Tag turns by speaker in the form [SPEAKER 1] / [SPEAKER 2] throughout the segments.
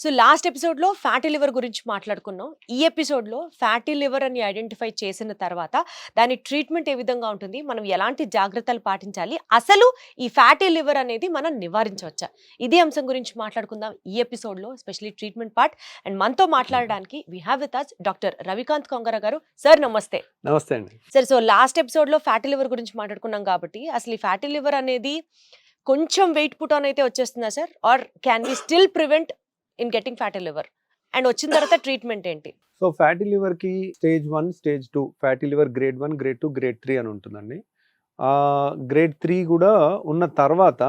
[SPEAKER 1] So last ఎపిసోడ్‌లో fatty liver గురించి మాట్లాడుకున్నాం. ఈ ఎపిసోడ్‌లో ఫ్యాటీ లివర్ అని ఐడెంటిఫై చేసిన తర్వాత దాని ట్రీట్మెంట్ ఏ విధంగా ఉంటుంది? మనం ఎలాంటి జాగ్రత్తలు పాటించాలి? అసలు ఈ ఫ్యాటీ లివర్ అనేది మనం నివారించవచ్చా? ఇదే అంశం గురించి మాట్లాడుకుందాం ఈ ఎపిసోడ్‌లో ఎస్పెషల్లీ ట్రీట్మెంట్ పార్ట్. అండ్ మనతో మాట్లాడడానికి we have with us doctor Ravikanth Kongara garu. Sir నమస్తే.
[SPEAKER 2] నమస్తే అండి.
[SPEAKER 1] సార్ సో లాస్ట్ ఎపిసోడ్‌లో ఫ్యాటీ లివర్ గురించి మాట్లాడుకున్నాం కాబట్టి అసలు ఈ ఫ్యాటీ లివర్ అనేది కొంచెం వెయిట్ పుట్ ఆన్ అయితే వచ్చేస్తుందా sir? Or can we still prevent in getting fatty liver? And వచ్చిన తర్వాత ట్రీట్మెంట్ ఏంటి?
[SPEAKER 2] సో ఫ్యాటీ లివర్ కి stage 1, stage 2, fatty liver grade 1, grade 2, grade 3 అని ఉంటుందండి. గ్రేడ్ 3 కూడా ఉన్న తర్వాత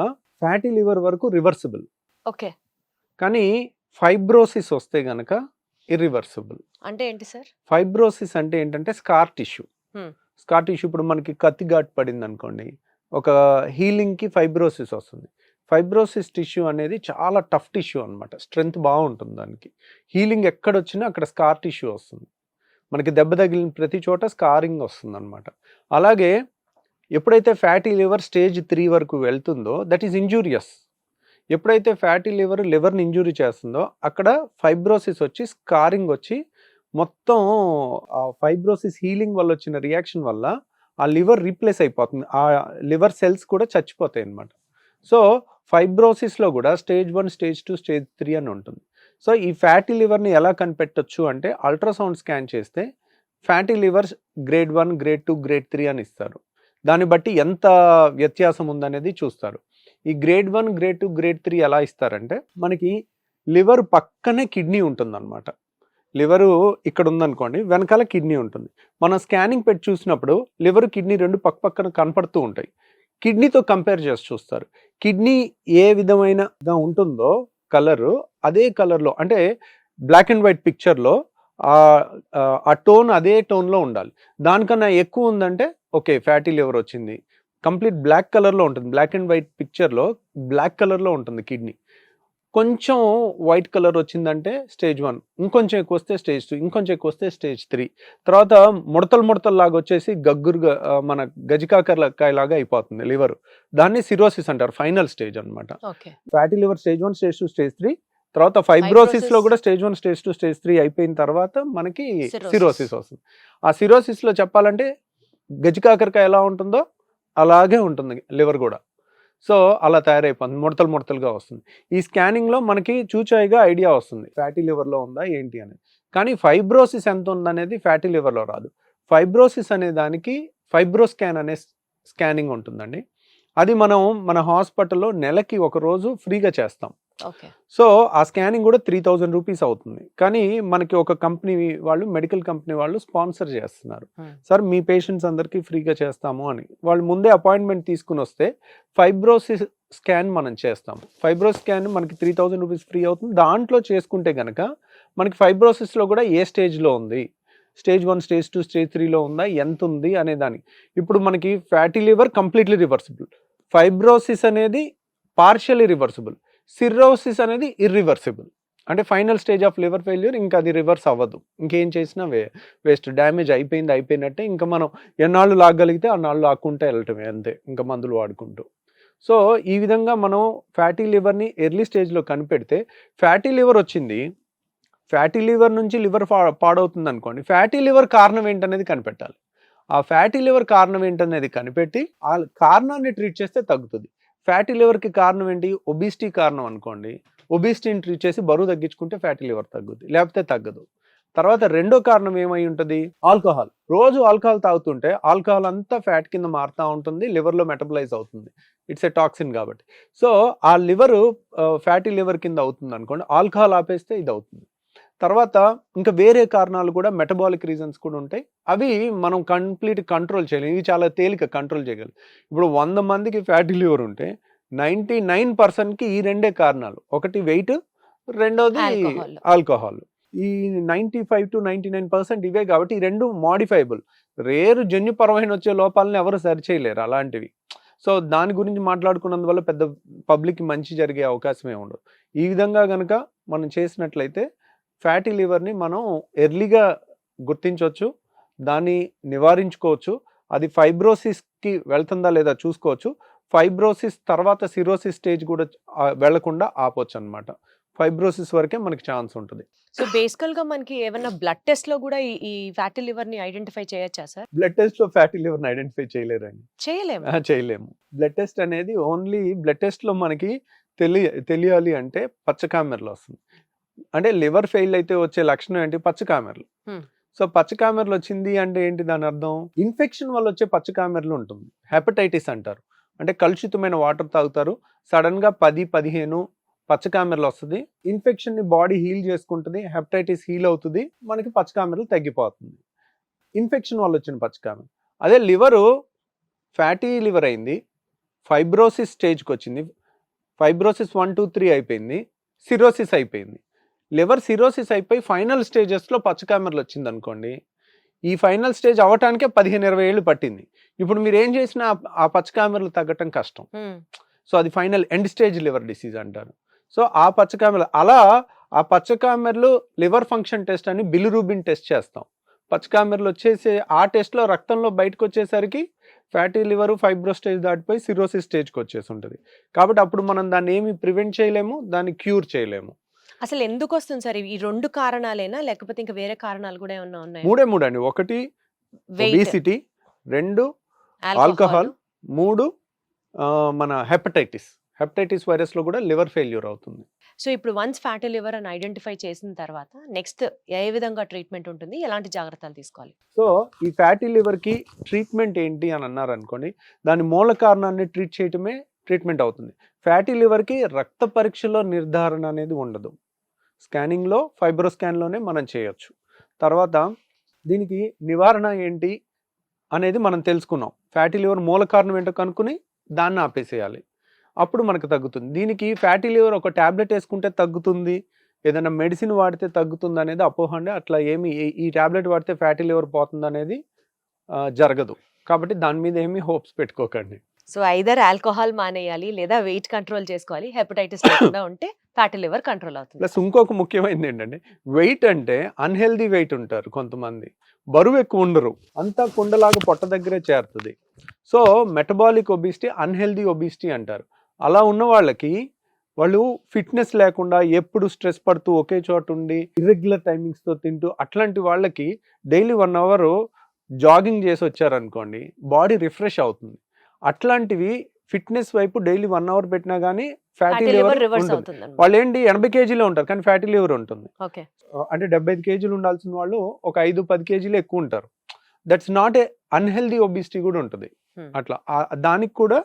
[SPEAKER 2] ఫ్యాటీ లివర్ వరకు రివర్సిబుల్.
[SPEAKER 1] ఓకే.
[SPEAKER 2] కానీ ఫైబ్రోసిస్ వస్తే గనక ఇర్రివర్సిబుల్.
[SPEAKER 1] అంటే ఏంటి సార్?
[SPEAKER 2] ఫైబ్రోసిస్ అంటే ఏంటంటే scar tissue.
[SPEAKER 1] Hmm.
[SPEAKER 2] Scar tissue ఇప్పుడు మనకి కత్తి ఘాటు పడింది అనుకోండి, ఒక హీలింగ్కి ఫైబ్రోసిస్ వస్తుంది. ఫైబ్రోసిస్ టిష్యూ అనేది చాలా టఫ్ టిష్యూ అనమాట. స్ట్రెంగ్త్ బాగుంటుంది దానికి. హీలింగ్ ఎక్కడొచ్చినా అక్కడ స్కార్ టిష్యూ వస్తుంది. మనకి దెబ్బ తగిలిన ప్రతి చోట స్కారింగ్ వస్తుంది అనమాట. అలాగే ఎప్పుడైతే ఫ్యాటీ లివర్ స్టేజ్ 3 వరకు వెళ్తుందో దట్ ఈస్ ఇంజూరియస్. ఎప్పుడైతే ఫ్యాటీ లివర్ని ఇంజూరీ చేస్తుందో అక్కడ ఫైబ్రోసిస్ వచ్చి స్కారింగ్ వచ్చి మొత్తం ఆ ఫైబ్రోసిస్ హీలింగ్ వల్ల వచ్చిన రియాక్షన్ వల్ల ఆ లివర్ రీప్లేస్ అయిపోతుంది. ఆ లివర్ సెల్స్ కూడా చచ్చిపోతాయి అన్నమాట. సో ఫైబ్రోసిస్లో కూడా స్టేజ్ 1, స్టేజ్ 2, స్టేజ్ 3 అని ఉంటుంది. సో ఈ ఫ్యాటీ లివర్ని ఎలా కనిపెట్టొచ్చు అంటే అల్ట్రాసౌండ్ స్కాన్ చేస్తే fatty liver grade 1, grade 2, grade 3 అని ఇస్తారు. దాన్ని బట్టి ఎంత వ్యత్యాసం ఉందనేది చూస్తారు. ఈ గ్రేడ్ 1, గ్రేడ్ 2, గ్రేడ్ 3 ఎలా ఇస్తారంటే మనకి లివర్ పక్కనే కిడ్నీ ఉంటుందన్నమాట. లివరు ఇక్కడ ఉందనుకోండి, వెనకాల కిడ్నీ ఉంటుంది. మనం స్కానింగ్ పెట్టి చూసినప్పుడు లివర్ కిడ్నీ రెండు పక్క పక్కన కనపడుతూ ఉంటాయి. కిడ్నీతో కంపేర్ చేసి చూస్తారు. కిడ్నీ ఏ విధమైనగా ఉంటుందో కలరు అదే కలర్లో, అంటే బ్లాక్ అండ్ వైట్ పిక్చర్లో ఆ టోన్ అదే టోన్లో ఉండాలి. దానికన్నా ఎక్కువ ఉందంటే ఓకే ఫ్యాటీ లివర్ వచ్చింది. కంప్లీట్ బ్లాక్ కలర్లో ఉంటుంది. బ్లాక్ అండ్ వైట్ పిక్చర్లో బ్లాక్ కలర్లో ఉంటుంది కిడ్నీ. కొంచెం వైట్ కలర్ వచ్చిందంటే స్టేజ్ 1, ఇంకొంచెం ఎక్కువ వస్తే స్టేజ్ 2, ఇంకొంచెం ఎక్కువ వస్తే స్టేజ్ 3. తర్వాత ముడతలు లాగా వచ్చేసి గగ్గురుగా మన గజికాకరకాయలాగా అయిపోతుంది లివర్. దాన్ని సిరోసిస్ అంటారు, ఫైనల్ స్టేజ్ అనమాట. Fatty liver stage 1, stage 2, stage 3. తర్వాత ఫైబ్రోసిస్లో కూడా స్టేజ్ 1, స్టేజ్ 2, స్టేజ్ 3 అయిపోయిన తర్వాత మనకి సిరోసిస్ వస్తుంది. ఆ సిరోసిస్లో చెప్పాలంటే గజికాకరకాయ ఎలా ఉంటుందో అలాగే ఉంటుంది లివర్ కూడా. సో అలా తయారైపోతుంది, ముడతలుగా వస్తుంది. ఈ స్కానింగ్లో మనకి చూచాయిగా ఐడియా వస్తుంది ఫ్యాటీ లివర్లో ఉందా ఏంటి అనేది. కానీ ఫైబ్రోసిస్ ఎంత ఉందనేది ఫ్యాటీ లివర్లో రాదు. ఫైబ్రోసిస్ అనే దానికి ఫైబ్రోస్కాన్ అనే స్కానింగ్ ఉంటుందండి. అది మనం మన హాస్పిటల్లో నెలకి ఒక రోజు ఫ్రీగా చేస్తాం. సో ఆ స్కానింగ్ కూడా 3000 రూపీస్ అవుతుంది. కానీ మనకి ఒక కంపెనీ వాళ్ళు, మెడికల్ కంపెనీ వాళ్ళు స్పాన్సర్ చేస్తున్నారు. సార్ మీ పేషెంట్స్ అందరికీ ఫ్రీగా చేస్తాము అని. వాళ్ళు ముందే అపాయింట్మెంట్ తీసుకుని వస్తే ఫైబ్రోసిస్ స్కాన్ మనం చేస్తాం. ఫైబ్రోస్ స్కాన్ మనకి 3000 రూపీస్ ఫ్రీ అవుతుంది. దాంట్లో చేసుకుంటే కనుక మనకి ఫైబ్రోసిస్లో కూడా ఏ స్టేజ్లో ఉంది, స్టేజ్ 1, స్టేజ్ 2, స్టేజ్ 3లో ఉందా, ఎంత ఉంది అనే దానికి. ఇప్పుడు మనకి fatty liver completely reversible, fibrosis అనేది పార్షియలీ రివర్సిబుల్, సిర్రోసిస్ అనేది ఇర్రివర్సిబుల్. అంటే final stage of liver failure, ఇంకా అది రివర్స్ అవ్వదు. ఇంకేం చేసినా వేస్ట్, డ్యామేజ్ అయిపోయినట్టే. ఇంకా మనం ఎన్నాళ్ళు లాగగలిగితే అన్నాళ్ళు లాక్కుంటే వెళ్ళటమే అంతే, ఇంకా మందులు వాడుకుంటూ. సో ఈ విధంగా మనం ఫ్యాటీ లివర్ని ఎర్లీ స్టేజ్లో కనిపెడితే, ఫ్యాటీ లివర్ వచ్చింది, ఫ్యాటీ లివర్ నుంచి లివర్ పాడవుతుంది అనుకోండి, ఫ్యాటీ లివర్ కారణం ఏంటనేది కనిపెట్టాలి. ఆ ఫ్యాటీ లివర్ కారణం ఏంటనేది కనిపెట్టి ఆ కారణాన్ని ట్రీట్ చేస్తే తగ్గుతుంది. ఫ్యాటీ లివర్కి కారణం ఏంటి? ఒబిసిటీ కారణం అనుకోండి, ఒబిసిటీని ట్రీట్ చేసి బరువు తగ్గించుకుంటే ఫ్యాటీ లివర్ తగ్గుద్ది, లేకపోతే తగ్గదు. తర్వాత రెండో కారణం ఏమై ఉంటుంది? ఆల్కహాల్. రోజు ఆల్కహాల్ తాగుతుంటే ఆల్కహాల్ అంతా ఫ్యాట్ కింద మారుతూ ఉంటుంది, లివర్లో మెటబలైజ్ అవుతుంది. ఇట్స్ ఎ టాక్సిన్ కాబట్టి. సో ఆ లివరు ఫ్యాటీ లివర్ కింద అవుతుంది అనుకోండి, ఆల్కహాల్ ఆపేస్తే ఇది అవుతుంది. తర్వాత ఇంకా వేరే కారణాలు కూడా, మెటబాలిక్ రీజన్స్ కూడా ఉంటాయి. అవి మనం కంప్లీట్ కంట్రోల్ చేయలేం. ఇవి చాలా తేలిక కంట్రోల్ చేయగలం. ఇప్పుడు 100 మందికి ఫ్యాటీ లివర్ ఉంటే 99%కి ఈ రెండే కారణాలు. ఒకటి వెయిట్, రెండోది ఆల్కహాల్. ఈ 95 to 99% ఇవే కాబట్టి ఈ రెండు మోడిఫైబుల్. జన్యుపరమైన వచ్చే లోపాలను ఎవరు సరిచేయలేరు అలాంటివి. సో దాని గురించి మాట్లాడుకున్నందువల్ల పెద్ద పబ్లిక్కి మంచి జరిగే అవకాశమే ఉండదు. ఈ విధంగా కనుక మనం చేసినట్లయితే ఫ్యాటీ లివర్ని మనం ఎర్లీగా గుర్తించవచ్చు, దాన్ని నివారించుకోవచ్చు. అది ఫైబ్రోసిస్కి వెళ్తుందా లేదా చూసుకోవచ్చు. ఫైబ్రోసిస్ తర్వాత సిరోసిస్ స్టేజ్ కూడా వెళ్లకుండా ఆపొచ్చు అనమాట. ఫైబ్రోసిస్ వరకే మనకి ఛాన్స్ ఉంటుంది.
[SPEAKER 1] సో బేసికల్ గా మనకి ఏమైనా బ్లడ్ టెస్ట్ లో కూడా ఈ ఫ్యాటీ లివర్ ని ఐడెంటిఫై చేయొచ్చా సార్?
[SPEAKER 2] బ్లడ్ టెస్ట్‌లో ఫ్యాటీ లివర్‌ని ఐడెంటిఫై చేయలేరండి.
[SPEAKER 1] చేయలేము.
[SPEAKER 2] చేయలేము. బ్లడ్ టెస్ట్ అనేది ఓన్లీ బ్లడ్ టెస్ట్‌లో మనకి తెలియాలి అంటే పచ్చ కామెర్లు వస్తుంది. అంటే లివర్ ఫెయిల్ అయితే వచ్చే లక్షణం ఏంటి? పచ్చ కామెర్లు. సో పచ్చ కామెర్లు వచ్చింది అంటే ఏంటి దాని అర్థం? ఇన్ఫెక్షన్ వల్ల వచ్చే పచ్చ కామెర్లు ఉంటుంది. హెపటైటిస్ అంటారు. అంటే కలుషితమైన వాటర్ తాగుతారు. సడన్ గా 10-15 పచ్చ కామెర్లు వస్తుంది. ఇన్ఫెక్షన్ ని బాడీ హీల్ చేసుకుంటుంది. హెపటైటిస్ హీల్ అవుతుంది. మనకి పచ్చ కామెర్లు తగ్గిపోతుంది. ఇన్ఫెక్షన్ వల్ల వచ్చిన పచ్చ కామెర్లు. అదే లివరు ఫ్యాటీ లివర్ అయింది. ఫైబ్రోసిస్ స్టేజ్కి వచ్చింది. ఫైబ్రోసిస్ 1, 2, 3 అయిపోయింది. సిరోసిస్ అయిపోయింది. లివర్ సిరోసిస్ అయిపోయి ఫైనల్ స్టేజెస్లో పచ్చ కామెర్లు వచ్చింది అనుకోండి. ఈ ఫైనల్ స్టేజ్ అవటానికే 15-20 ఏళ్ళు పట్టింది. ఇప్పుడు మీరు ఏం చేసినా ఆ పచ్చ కామెర్లు తగ్గటం కష్టం. సో అది final end stage liver disease అంటారు. సో ఆ పచ్చ కామెర్లు అలా ఆ పచ్చ కామెర్లు లివర్ ఫంక్షన్ టెస్ట్ అని బిలిరూబిన్ టెస్ట్ చేస్తాం. పచ్చ కామెర్లు వచ్చేసి ఆ టెస్ట్లో రక్తంలో బయటకు వచ్చేసరికి ఫ్యాటీ లివర్ ఫైబ్రో స్టేజ్ దాటిపోయి సిరోసిస్ స్టేజ్కి వచ్చేసి ఉంటుంది. కాబట్టి అప్పుడు మనం దాన్ని ఏమి ప్రివెంట్ చేయలేము, దాన్ని క్యూర్ చేయలేము.
[SPEAKER 1] అసలు ఎందుకు వస్తుంది సార్ ఈ 2 కారణాలేనా లేకపోతే ఇంకా వేరే కారణాలు కూడా ఏమన్నా ఉన్నాయా?
[SPEAKER 2] మూడే అండి. 1 ఒబేసిటీ, 2 ఆల్కహాల్, 3 మన హెపటైటిస్ వైరస్ లో కూడా లివర్ ఫెయిల్యూర్ అవుతుంది.
[SPEAKER 1] సో ఇప్పుడు వన్స్ ఫ్యాటీ లివర్ అని ఐడెంటిఫై చేసిన తర్వాత నెక్స్ట్ ఏ విధంగా ట్రీట్మెంట్ ఉంటుంది, ఎలాంటి జాగ్రత్తలు తీసుకోవాలి?
[SPEAKER 2] సో ఈ ఫ్యాటీ లివర్ కి ట్రీట్మెంట్ ఏంటి అని అన్నారు అనుకోండి, దాని మూల కారణాన్ని ట్రీట్ చేయటమే ట్రీట్మెంట్ అవుతుంది. ఫ్యాటీ లివర్ కి రక్త పరీక్షలో నిర్ధారణ అనేది ఉండదు. స్కానింగ్ లో ఫైబ్రో స్కాన్ లోనే మనం చేయొచ్చు. తర్వాత దీనికి నివారణ ఏంటి అనేది మనం తెలుసుకున్నాం. ఫ్యాటీ లివర్ మూల కారణం ఏంటో కనుక్కుని దాన్ని ఆపేసేయాలి. అప్పుడు మనకు తగ్గుతుంది. దీనికి ఫ్యాటీ లివర్ ఒక టాబ్లెట్ వేసుకుంటే తగ్గుతుంది, ఏదైనా మెడిసిన్ వాడితే తగ్గుతుంది అనేది అపోహ అండి. అట్లా ఏమి ఈ టాబ్లెట్ వాడితే ఫ్యాటీ లివర్ పోతుంది అనేది జరగదు. కాబట్టి దాని మీద ఏమి హోప్స్ పెట్టుకోకండి.
[SPEAKER 1] సో ఐదర్ ఆల్కహాల్ మానేయాలి లేదా వెయిట్ కంట్రోల్ చేసుకోవాలి. హెపటైటిస్ లేకుండా ఉంటే ఫ్యాటీ లివర్ కంట్రోల్ అవుతుంది.
[SPEAKER 2] ప్లస్ ఇంకొక ముఖ్యమైనది ఏంటంటే వెయిట్ అంటే అన్హెల్దీ వెయిట్ ఉంటారు కొంతమంది, బరువు ఎక్కువ ఉండరు, అంతా కుండలాగా పొట్ట దగ్గరే చేరుతుంది. So metabolic obesity, unhealthy obesity అంటారు. అలా ఉన్న వాళ్ళకి వాళ్ళు ఫిట్నెస్ లేకుండా ఎప్పుడు స్ట్రెస్ పడుతూ ఒకే చోట ఉండి ఇర్రెగ్యులర్ టైమింగ్స్తో తింటూ అట్లాంటి వాళ్ళకి డైలీ 1 అవర్ జాగింగ్ చేసి వచ్చారనుకోండి, బాడీ రిఫ్రెష్ అవుతుంది. అట్లాంటివి ఫిట్నెస్ వైపు డైలీ 1 అవర్ పెట్టినా కానీ ఫ్యాటీ లివర్ ఉంటుంది. వాళ్ళు ఏంటి 80 కేజీలో ఉంటారు కానీ ఫ్యాటీ లివర్ ఉంటుంది. అంటే 75 కేజీలు ఉండాల్సిన వాళ్ళు ఒక 5-10 కేజీలు ఎక్కువ ఉంటారు. That's not a unhealthy obesity కూడా ఉంటుంది. అట్లా దానికి కూడా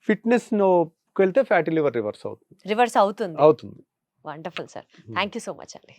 [SPEAKER 2] ఫిట్నెస్ వెళ్తే ఫ్యాటీ లివర్ రివర్స్ అవుతుంది.
[SPEAKER 1] Wonderful sir, thank you so much అండి.